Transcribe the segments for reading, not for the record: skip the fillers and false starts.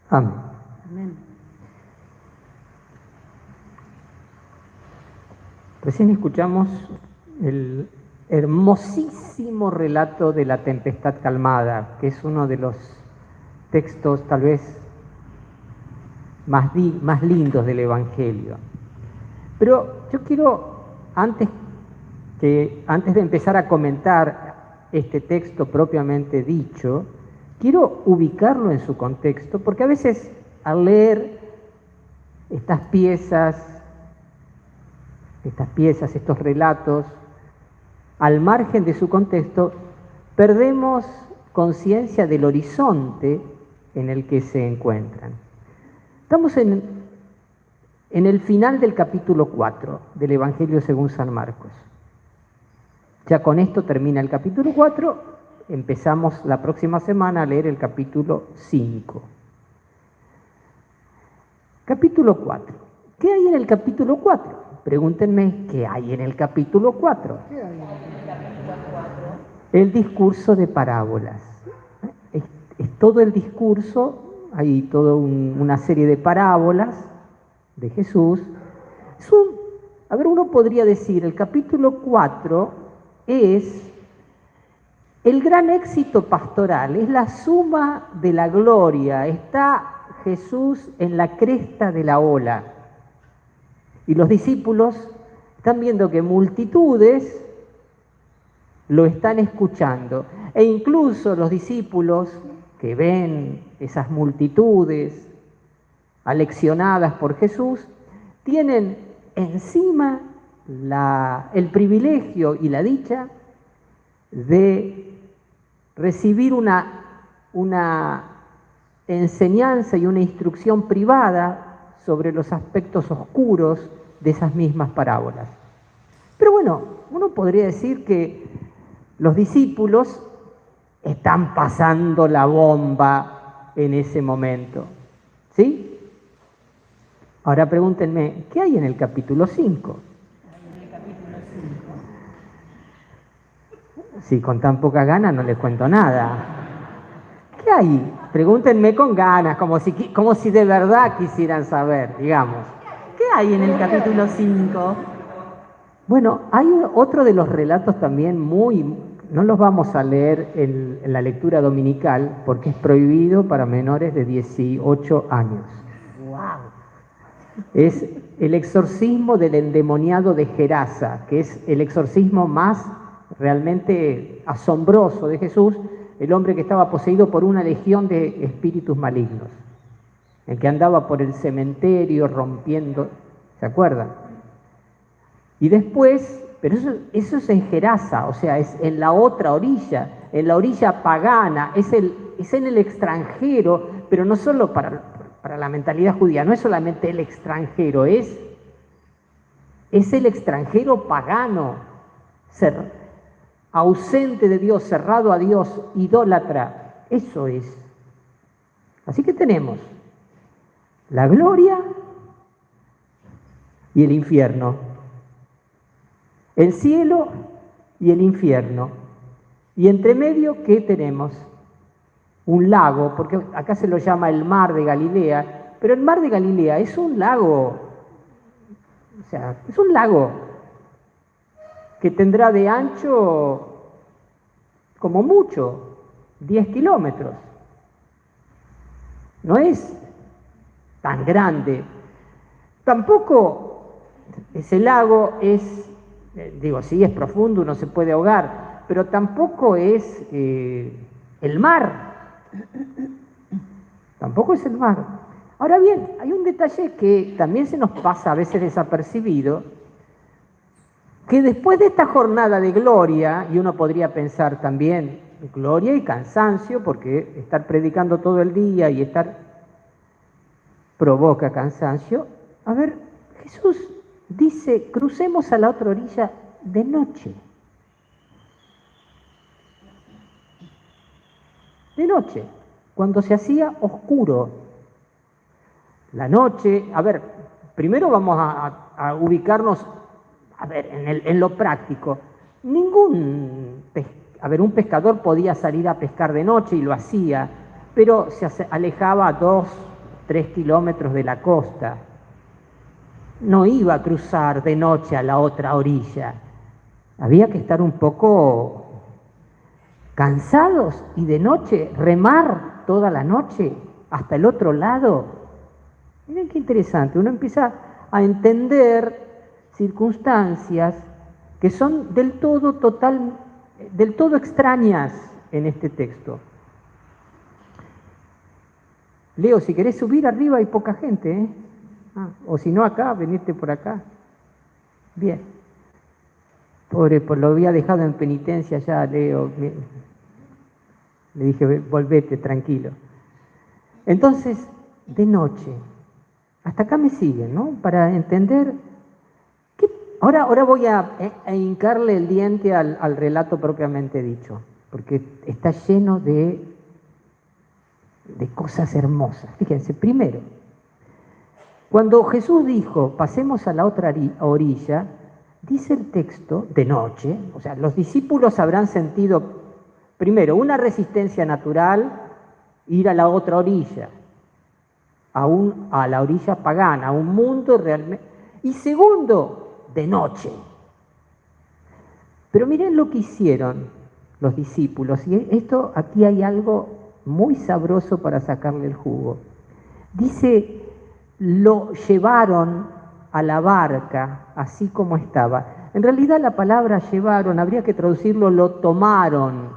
Amén. Amén. Recién escuchamos el hermosísimo relato de la tempestad calmada, que es uno de los textos tal vez más lindos del Evangelio. Pero yo quiero, antes de empezar a comentar este texto propiamente dicho, quiero ubicarlo en su contexto, porque a veces al leer estas piezas, estos relatos, al margen de su contexto, perdemos conciencia del horizonte en el que se encuentran. Estamos en el final del capítulo 4 del Evangelio según San Marcos. Ya con esto termina el capítulo 4, empezamos la próxima semana a leer el capítulo 5. Capítulo 4. ¿Qué hay en el capítulo 4? Pregúntenme, ¿qué hay en el capítulo 4? ¿Qué hay en el capítulo 4? El discurso de parábolas. Es todo el discurso, hay toda una serie de parábolas de Jesús. Uno podría decir, el capítulo 4 es el gran éxito pastoral, es la suma de la gloria. Está Jesús en la cresta de la ola. Y los discípulos están viendo que multitudes lo están escuchando. E incluso los discípulos que ven esas multitudes aleccionadas por Jesús, tienen encima el privilegio y la dicha de recibir una enseñanza y una instrucción privada sobre los aspectos oscuros de esas mismas parábolas. Pero bueno, uno podría decir que los discípulos están pasando la bomba en ese momento, ¿sí? Ahora pregúntenme, ¿qué hay en el capítulo 5? Sí, con tan poca ganas no les cuento nada. ¿Qué hay? Pregúntenme con ganas, como si de verdad quisieran saber, digamos. ¿Qué hay en el capítulo 5? Bueno, hay otro de los relatos también no los vamos a leer en la lectura dominical porque es prohibido para menores de 18 años. ¡Wow! Es el exorcismo del endemoniado de Gerasa, que es el exorcismo más realmente asombroso de Jesús, el hombre que estaba poseído por una legión de espíritus malignos, el que andaba por el cementerio rompiendo, ¿se acuerdan? Y después, pero eso es en Gerasa, o sea, es en la otra orilla, en la orilla pagana, es en el extranjero, pero no solo para la mentalidad judía, no es solamente el extranjero, es el extranjero pagano, ausente de Dios, cerrado a Dios, idólatra, eso es. Así que tenemos la gloria y el infierno, el cielo y el infierno. Y entre medio, ¿qué tenemos? Un lago, porque acá se lo llama el mar de Galilea, pero el mar de Galilea es un lago, o sea, es un lago que tendrá de ancho, como mucho, 10 kilómetros. No es tan grande. Tampoco ese lago es, sí es profundo, uno se puede ahogar, pero tampoco es el mar. Tampoco es el mar. Ahora bien, hay un detalle que también se nos pasa a veces desapercibido, que después de esta jornada de gloria, y uno podría pensar también gloria y cansancio, porque estar predicando todo el día y estar provoca cansancio. A ver, Jesús dice, crucemos a la otra orilla de noche. De noche, cuando se hacía oscuro. La noche, a ver, primero vamos a ubicarnos, a ver, en lo práctico. Un pescador podía salir a pescar de noche y lo hacía, pero se alejaba 2 3 kilómetros de la costa. No iba a cruzar de noche a la otra orilla. Había que estar un poco cansados y de noche remar toda la noche hasta el otro lado. Miren qué interesante, uno empieza a entender circunstancias que son del todo extrañas en este texto. Leo, si querés subir arriba hay poca gente, ¿eh? O si no acá, venirte por acá. Bien. Pobre, pues lo había dejado en penitencia ya, Leo. Le dije, volvete, tranquilo. Entonces, de noche, hasta acá me siguen, ¿no? Para entender. Ahora voy a hincarle el diente al relato propiamente dicho, porque está lleno de cosas hermosas. Fíjense, primero, cuando Jesús dijo, pasemos a la otra orilla, dice el texto, de noche, o sea, los discípulos habrán sentido, primero, una resistencia natural, ir a la otra orilla, a la orilla pagana, a un mundo realmente. Y segundo, de noche. Pero miren lo que hicieron los discípulos, y esto aquí hay algo muy sabroso para sacarle el jugo. Dice, lo llevaron a la barca, así como estaba. En realidad la palabra llevaron, habría que traducirlo, lo tomaron.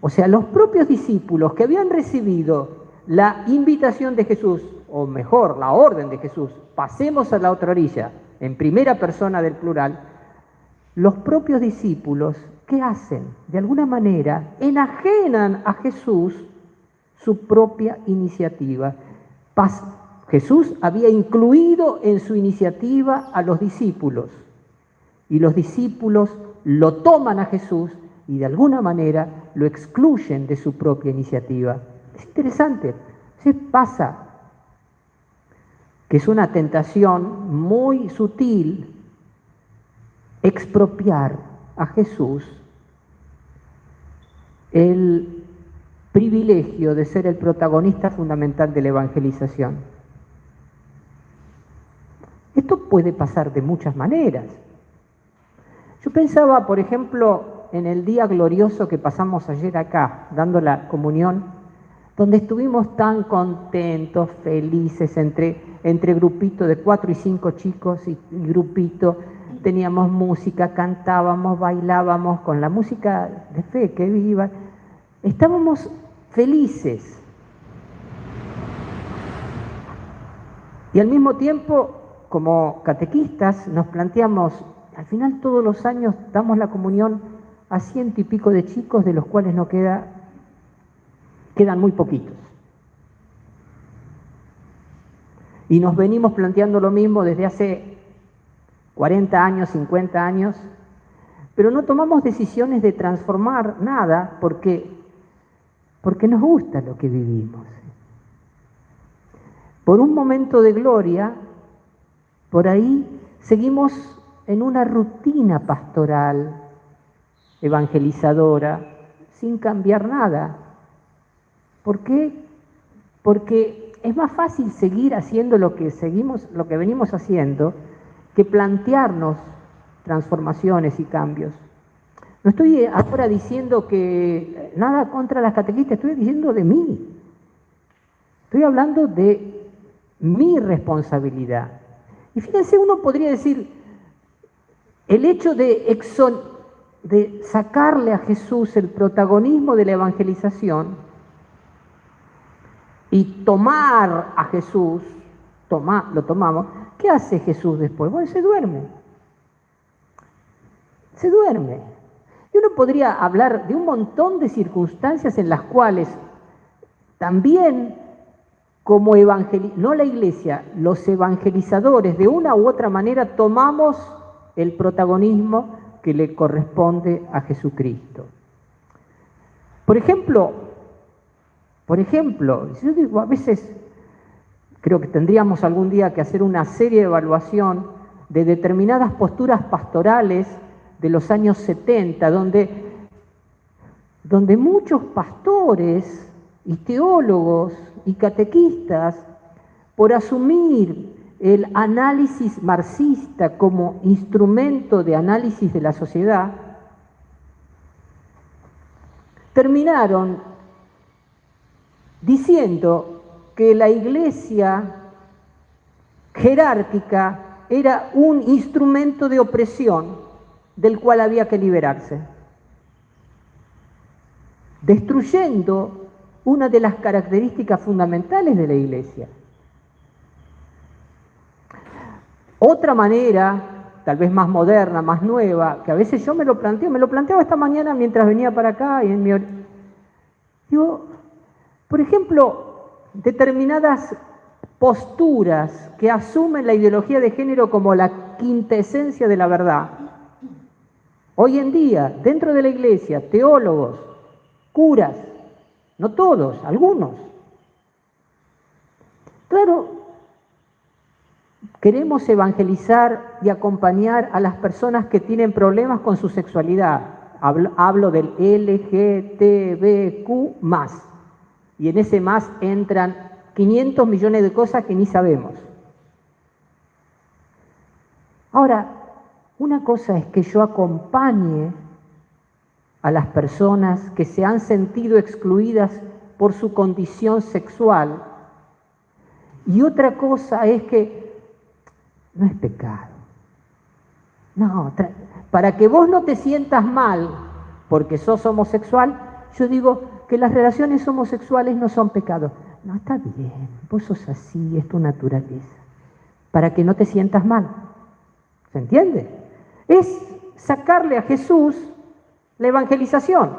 O sea, los propios discípulos que habían recibido la invitación de Jesús, o mejor, la orden de Jesús, pasemos a la otra orilla, en primera persona del plural, los propios discípulos, ¿qué hacen? De alguna manera, enajenan a Jesús su propia iniciativa. Jesús había incluido en su iniciativa a los discípulos, y los discípulos lo toman a Jesús y de alguna manera lo excluyen de su propia iniciativa. Es interesante, se pasa que es una tentación muy sutil expropiar a Jesús el privilegio de ser el protagonista fundamental de la evangelización. Esto puede pasar de muchas maneras. Yo pensaba, por ejemplo, en el día glorioso que pasamos ayer acá, dando la comunión, donde estuvimos tan contentos, felices, entre grupito de 4 y 5 chicos y grupito, teníamos música, cantábamos, bailábamos con la música de fe que viva, estábamos felices. Y al mismo tiempo, como catequistas, nos planteamos, al final todos los años damos la comunión a 100 y pico de chicos, de los cuales no quedan muy poquitos. Y nos venimos planteando lo mismo desde hace 40 años, 50 años, pero no tomamos decisiones de transformar nada porque nos gusta lo que vivimos. Por un momento de gloria, por ahí seguimos en una rutina pastoral, evangelizadora, sin cambiar nada. ¿Por qué? Porque es más fácil seguir haciendo lo que venimos haciendo, que plantearnos transformaciones y cambios. No estoy ahora diciendo que nada contra las catequistas, estoy diciendo de mí. Estoy hablando de mi responsabilidad. Y fíjense, uno podría decir, el hecho de sacarle a Jesús el protagonismo de la evangelización y tomar a Jesús, lo tomamos, ¿qué hace Jesús después? Bueno, se duerme. Se duerme. Y uno podría hablar de un montón de circunstancias en las cuales también como no la Iglesia, los evangelizadores de una u otra manera tomamos el protagonismo que le corresponde a Jesucristo. Por ejemplo, yo digo, a veces creo que tendríamos algún día que hacer una serie de evaluación de determinadas posturas pastorales de los años 70, donde muchos pastores y teólogos y catequistas por asumir el análisis marxista como instrumento de análisis de la sociedad, terminaron diciendo que la Iglesia jerárquica era un instrumento de opresión del cual había que liberarse, destruyendo una de las características fundamentales de la Iglesia. Otra manera, tal vez más moderna, más nueva, que a veces yo me lo planteaba esta mañana mientras venía para acá y en mi... Digo, por ejemplo, determinadas posturas que asumen la ideología de género como la quintesencia de la verdad. Hoy en día, dentro de la Iglesia, teólogos, curas, no todos, algunos. Claro, queremos evangelizar y acompañar a las personas que tienen problemas con su sexualidad. Hablo del LGTBQ+. Y en ese más entran 500 millones de cosas que ni sabemos. Ahora, una cosa es que yo acompañe a las personas que se han sentido excluidas por su condición sexual. Y otra cosa es que no es pecado. No, para que vos no te sientas mal porque sos homosexual, yo digo que las relaciones homosexuales no son pecado. No, está bien, vos sos así, es tu naturaleza. Para que no te sientas mal. ¿Se entiende? Es sacarle a Jesús la evangelización.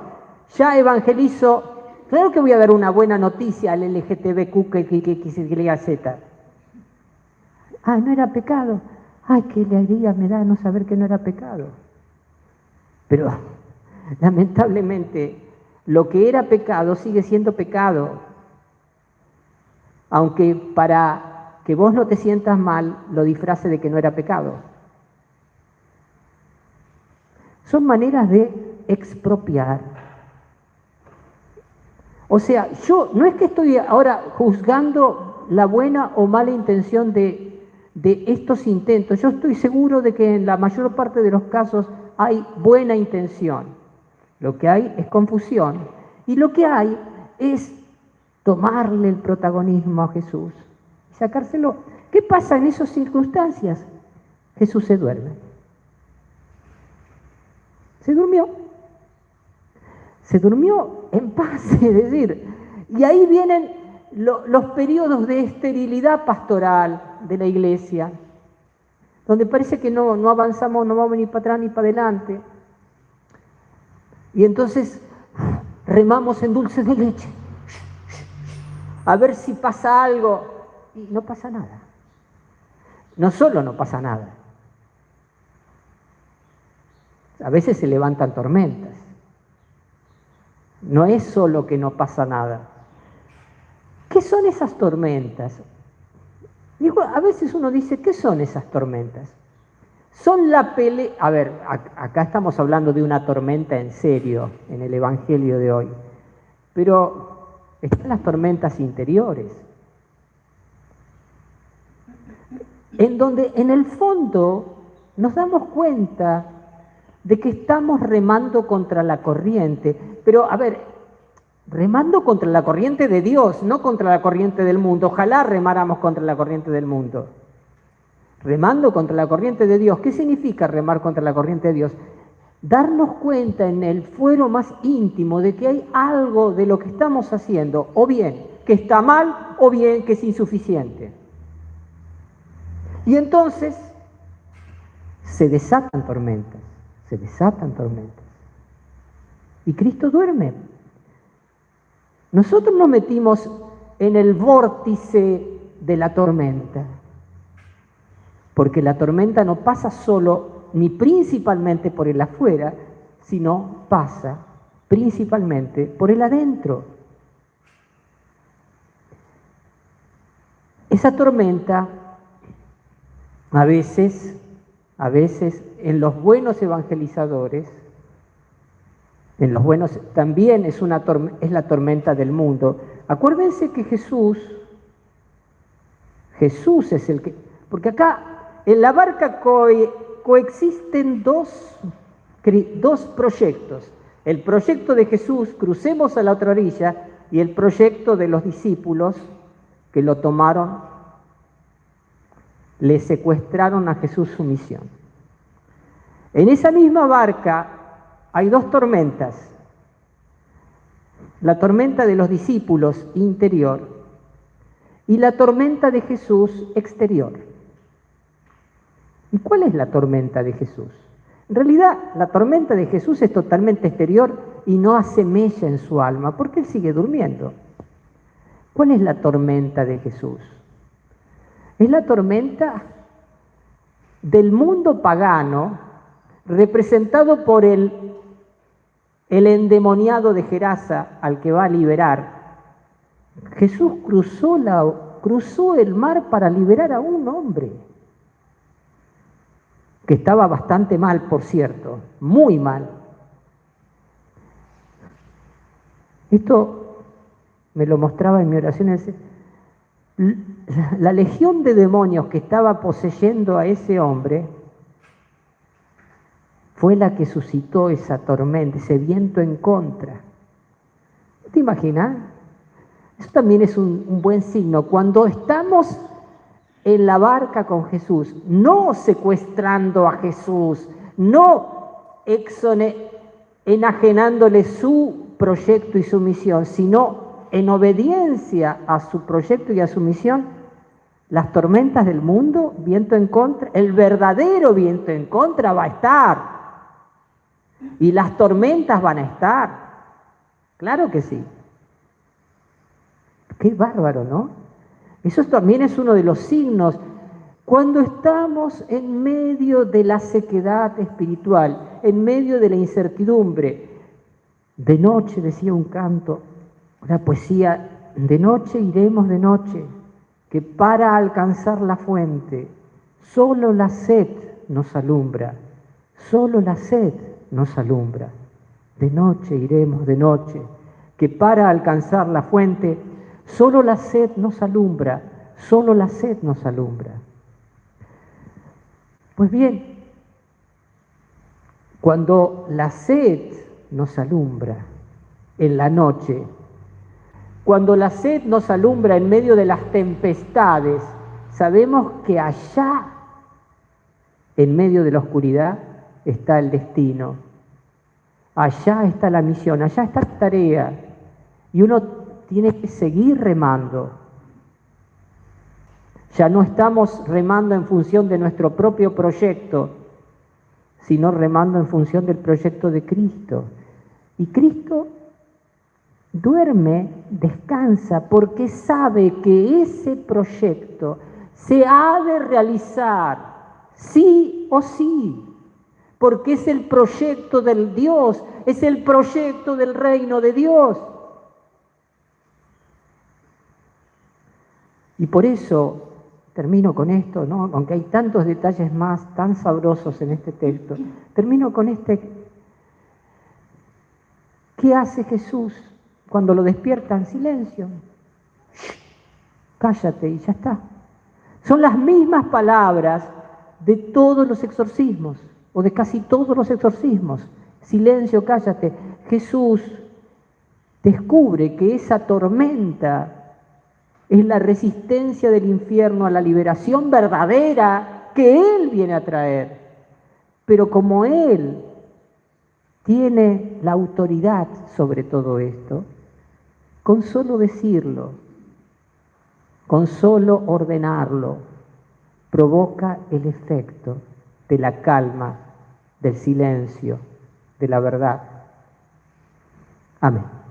Ya evangelizo, claro que voy a dar una buena noticia al LGTBQ XYZ. Ah, no era pecado. Ay, qué alegría me da no saber que no era pecado. Pero, lamentablemente, lo que era pecado sigue siendo pecado. Aunque para que vos no te sientas mal, lo disfrace de que no era pecado. Son maneras de expropiar. O sea, yo no es que estoy ahora juzgando la buena o mala intención de estos intentos. Yo estoy seguro de que en la mayor parte de los casos hay buena intención. Lo que hay es confusión. Y lo que hay es tomarle el protagonismo a Jesús y sacárselo. ¿Qué pasa en esas circunstancias? Jesús se duerme. Se durmió. Se durmió en paz, es decir, y ahí vienen los periodos de esterilidad pastoral de la Iglesia, donde parece que no avanzamos, no vamos ni para atrás ni para adelante. Y entonces remamos en dulce de leche, a ver si pasa algo, y no pasa nada. No solo no pasa nada, a veces se levantan tormentas. No es solo que no pasa nada. ¿Qué son esas tormentas? Digo, a veces uno dice, ¿qué son esas tormentas? Son la pelea... A ver, acá estamos hablando de una tormenta en serio, en el Evangelio de hoy. Pero están las tormentas interiores, en donde en el fondo nos damos cuenta de que estamos remando contra la corriente. Pero, a ver, remando contra la corriente de Dios, no contra la corriente del mundo. Ojalá remáramos contra la corriente del mundo. Remando contra la corriente de Dios. ¿Qué significa remar contra la corriente de Dios? Darnos cuenta en el fuero más íntimo de que hay algo de lo que estamos haciendo, o bien que está mal, o bien que es insuficiente. Y entonces se desatan tormentas. Se desatan tormentas. Y Cristo duerme. Nosotros nos metimos en el vórtice de la tormenta, porque la tormenta no pasa solo ni principalmente por el afuera, sino pasa principalmente por el adentro. Esa tormenta, a veces en los buenos evangelizadores, en los buenos también es la tormenta del mundo, Acuérdense que Jesús es el que... Porque acá en la barca coexisten dos proyectos. El proyecto de Jesús, crucemos a la otra orilla, y el proyecto de los discípulos que lo tomaron, le secuestraron a Jesús su misión. En esa misma barca hay dos tormentas. La tormenta de los discípulos interior y la tormenta de Jesús exterior. ¿Y cuál es la tormenta de Jesús? En realidad, la tormenta de Jesús es totalmente exterior y no hace mella en su alma, porque él sigue durmiendo. ¿Cuál es la tormenta de Jesús? Es la tormenta del mundo pagano, representado por el endemoniado de Gerasa, al que va a liberar. Jesús cruzó el mar para liberar a un hombre, que estaba bastante mal, por cierto, muy mal. Esto me lo mostraba en mi oración. La legión de demonios que estaba poseyendo a ese hombre fue la que suscitó esa tormenta, ese viento en contra. ¿Te imaginas? Eso también es un buen signo. Cuando estamos en la barca con Jesús, no secuestrando a Jesús, no enajenándole su proyecto y su misión, sino en obediencia a su proyecto y a su misión, las tormentas del mundo, viento en contra, el verdadero viento en contra va a estar. Y las tormentas van a estar. Claro que sí. Qué bárbaro, ¿no? Eso también es uno de los signos. Cuando estamos en medio de la sequedad espiritual, en medio de la incertidumbre, de noche, decía un canto, una poesía, de noche iremos de noche, que para alcanzar la fuente, solo la sed nos alumbra, solo la sed nos alumbra. De noche iremos de noche, que para alcanzar la fuente, solo la sed nos alumbra, solo la sed nos alumbra. Pues bien, cuando la sed nos alumbra en la noche, cuando la sed nos alumbra en medio de las tempestades, sabemos que allá, en medio de la oscuridad, está el destino. Allá está la misión, allá está la tarea. Y uno tiene que seguir remando. Ya no estamos remando en función de nuestro propio proyecto, sino remando en función del proyecto de Cristo. Y Cristo duerme, descansa, porque sabe que ese proyecto se ha de realizar, sí o sí, porque es el proyecto del Dios, es el proyecto del reino de Dios. Y por eso, termino con esto, ¿no? Aunque hay tantos detalles más tan sabrosos en este texto, termino con este. ¿Qué hace Jesús cuando lo despiertan? Silencio. Cállate y ya está. Son las mismas palabras de todos los exorcismos, o de casi todos los exorcismos. Silencio, cállate. Jesús descubre que esa tormenta es la resistencia del infierno a la liberación verdadera que Él viene a traer. Pero como Él tiene la autoridad sobre todo esto, con solo decirlo, con solo ordenarlo, provoca el efecto de la calma, del silencio, de la verdad. Amén.